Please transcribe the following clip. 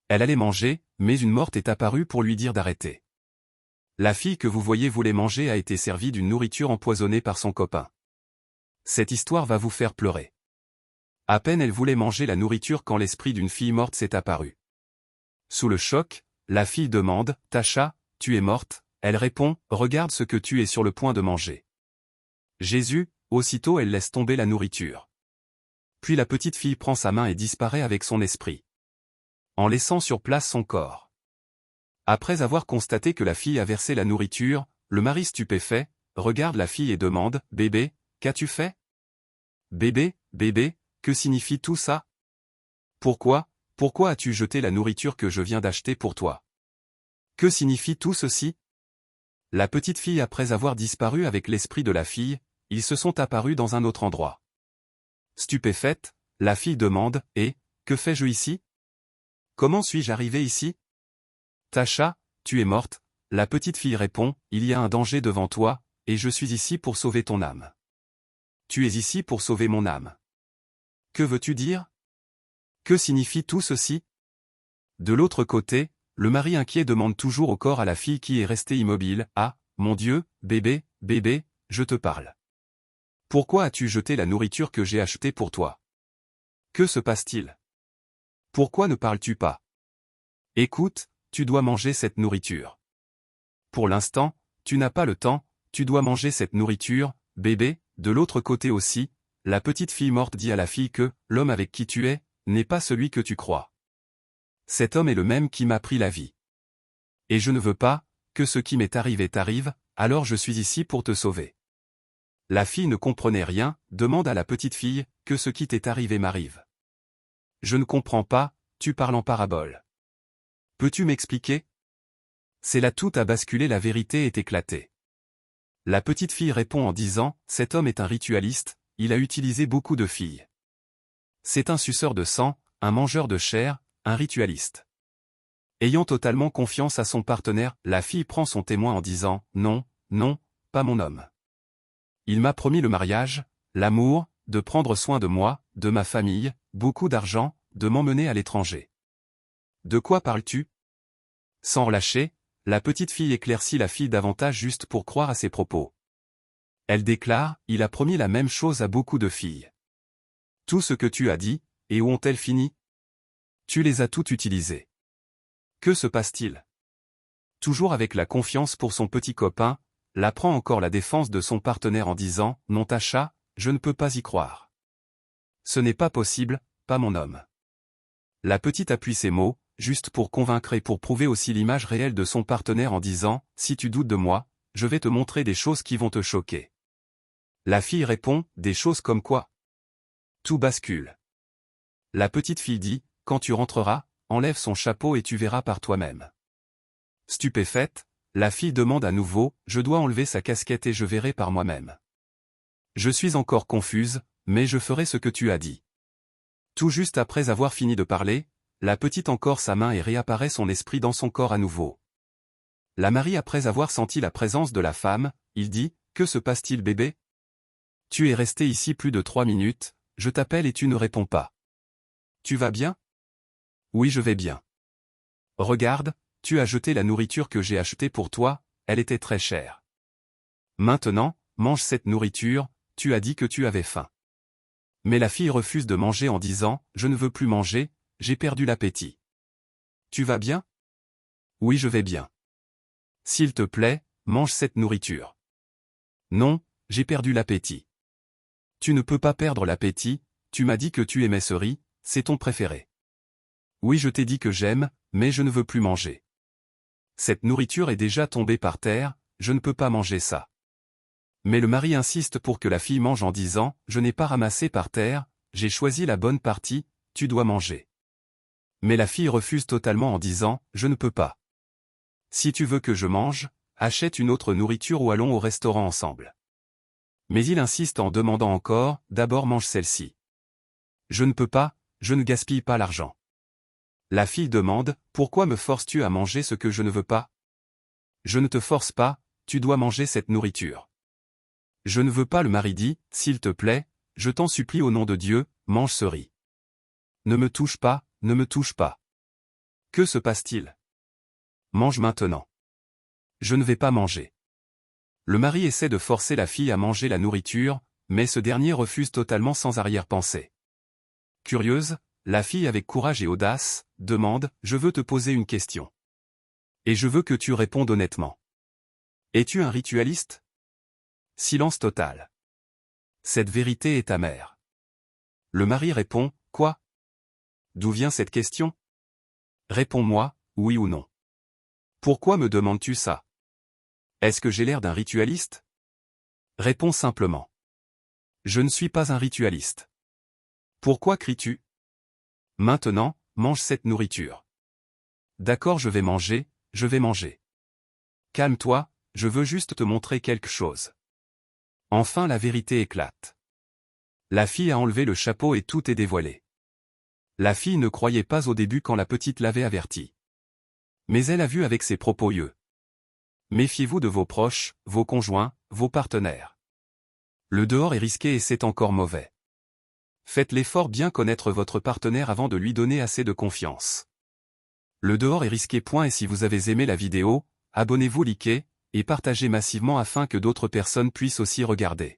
Elle allait manger, mais une morte est apparue pour lui dire d'arrêter. La fille que vous voyez voulait manger a été servie d'une nourriture empoisonnée par son copain. Cette histoire va vous faire pleurer. À peine elle voulait manger la nourriture quand l'esprit d'une fille morte s'est apparu. Sous le choc, la fille demande, « Tasha, tu es morte ?» Elle répond, « Regarde ce que tu es sur le point de manger. » Jésus, aussitôt elle laisse tomber la nourriture. Puis la petite fille prend sa main et disparaît avec son esprit, en laissant sur place son corps. Après avoir constaté que la fille a versé la nourriture, le mari stupéfait, regarde la fille et demande, « Bébé, qu'as-tu fait ? Bébé, bébé, que signifie tout ça ? Pourquoi as-tu jeté la nourriture que je viens d'acheter pour toi ? Que signifie tout ceci ? » La petite fille après avoir disparu avec l'esprit de la fille, ils se sont apparus dans un autre endroit. Stupéfaite, la fille demande, « Et, que fais-je ici ? Comment suis-je arrivée ici ? » Tasha, tu es morte, la petite fille répond, « Il y a un danger devant toi, et je suis ici pour sauver ton âme. » Tu es ici pour sauver mon âme. Que veux-tu dire ? Que signifie tout ceci ? De l'autre côté, le mari inquiet demande toujours au corps à la fille qui est restée immobile, « Ah, mon Dieu, bébé, bébé, je te parle. Pourquoi as-tu jeté la nourriture que j'ai achetée pour toi ? Que se passe-t-il ? Pourquoi ne parles-tu pas ? Écoute, tu dois manger cette nourriture. Pour l'instant, tu n'as pas le temps, tu dois manger cette nourriture, bébé. » De l'autre côté aussi, la petite fille morte dit à la fille que, l'homme avec qui tu es, n'est pas celui que tu crois. Cet homme est le même qui m'a pris la vie. Et je ne veux pas, que ce qui m'est arrivé t'arrive, alors je suis ici pour te sauver. La fille ne comprenait rien, demande à la petite fille, que ce qui t'est arrivé m'arrive. Je ne comprends pas, tu parles en parabole. Peux-tu m'expliquer ? C'est là tout a basculé, la vérité est éclatée. La petite fille répond en disant, « Cet homme est un ritualiste, il a utilisé beaucoup de filles. C'est un suceur de sang, un mangeur de chair, un ritualiste. » Ayant totalement confiance à son partenaire, la fille prend son témoin en disant, « Non, non, pas mon homme. Il m'a promis le mariage, l'amour, de prendre soin de moi, de ma famille, beaucoup d'argent, de m'emmener à l'étranger. De quoi parles-tu ? » Sans relâcher, la petite fille éclaircit la fille davantage juste pour croire à ses propos. Elle déclare, « Il a promis la même chose à beaucoup de filles. Tout ce que tu as dit, et où ont-elles fini ? Tu les as toutes utilisées. Que se passe-t-il ? » Toujours avec la confiance pour son petit copain, la prend encore la défense de son partenaire en disant, « Non Tasha, je ne peux pas y croire. Ce n'est pas possible, pas mon homme. » La petite appuie ses mots, juste pour convaincre et pour prouver aussi l'image réelle de son partenaire en disant, « Si tu doutes de moi, je vais te montrer des choses qui vont te choquer. » La fille répond, « Des choses comme quoi ? » Tout bascule. La petite fille dit, « Quand tu rentreras, enlève son chapeau et tu verras par toi-même. » Stupéfaite, la fille demande à nouveau, « Je dois enlever sa casquette et je verrai par moi-même. » Je suis encore confuse, mais je ferai ce que tu as dit. Tout juste après avoir fini de parler, la petite encore sa main et réapparaît son esprit dans son corps à nouveau. La mari après avoir senti la présence de la femme, il dit, « Que se passe-t-il bébé ? Tu es resté ici plus de 3 minutes, je t'appelle et tu ne réponds pas. Tu vas bien ? » Oui je vais bien. Regarde, tu as jeté la nourriture que j'ai achetée pour toi, elle était très chère. Maintenant, mange cette nourriture, tu as dit que tu avais faim. Mais la fille refuse de manger en disant, « Je ne veux plus manger, j'ai perdu l'appétit. » Tu vas bien ? Oui je vais bien. S'il te plaît, mange cette nourriture. Non, j'ai perdu l'appétit. Tu ne peux pas perdre l'appétit, tu m'as dit que tu aimais ce riz, c'est ton préféré. Oui je t'ai dit que j'aime, mais je ne veux plus manger. Cette nourriture est déjà tombée par terre, je ne peux pas manger ça. Mais le mari insiste pour que la fille mange en disant, « Je n'ai pas ramassé par terre, j'ai choisi la bonne partie, tu dois manger. » Mais la fille refuse totalement en disant, « Je ne peux pas. Si tu veux que je mange, achète une autre nourriture ou allons au restaurant ensemble. » Mais il insiste en demandant encore, « D'abord mange celle-ci. » Je ne peux pas, je ne gaspille pas l'argent. La fille demande, « Pourquoi me forces-tu à manger ce que je ne veux pas ? » Je ne te force pas, tu dois manger cette nourriture. Je ne veux pas, le mari dit, « S'il te plaît, je t'en supplie au nom de Dieu, mange ce riz. Ne me touche pas, ne me touche pas. » Que se passe-t-il? Mange maintenant. Je ne vais pas manger. Le mari essaie de forcer la fille à manger la nourriture, mais ce dernier refuse totalement sans arrière-pensée. Curieuse, la fille avec courage et audace, demande « Je veux te poser une question. Et je veux que tu répondes honnêtement. Es-tu un ritualiste ?» Silence total. Cette vérité est amère. Le mari répond « Quoi? D'où vient cette question? Réponds-moi, oui ou non. Pourquoi me demandes-tu ça? Est-ce que j'ai l'air d'un ritualiste? Réponds simplement. Je ne suis pas un ritualiste. Pourquoi cries-tu? Maintenant, mange cette nourriture. D'accord, je vais manger, je vais manger. Calme-toi, je veux juste te montrer quelque chose. Enfin la vérité éclate. La fille a enlevé le chapeau et tout est dévoilé. La fille ne croyait pas au début quand la petite l'avait avertie. Mais elle a vu avec ses propos yeux. Méfiez-vous de vos proches, vos conjoints, vos partenaires. Le dehors est risqué et c'est encore mauvais. Faites l'effort bien connaître votre partenaire avant de lui donner assez de confiance. Le dehors est risqué. Et si vous avez aimé la vidéo, abonnez-vous, likez, et partagez massivement afin que d'autres personnes puissent aussi regarder.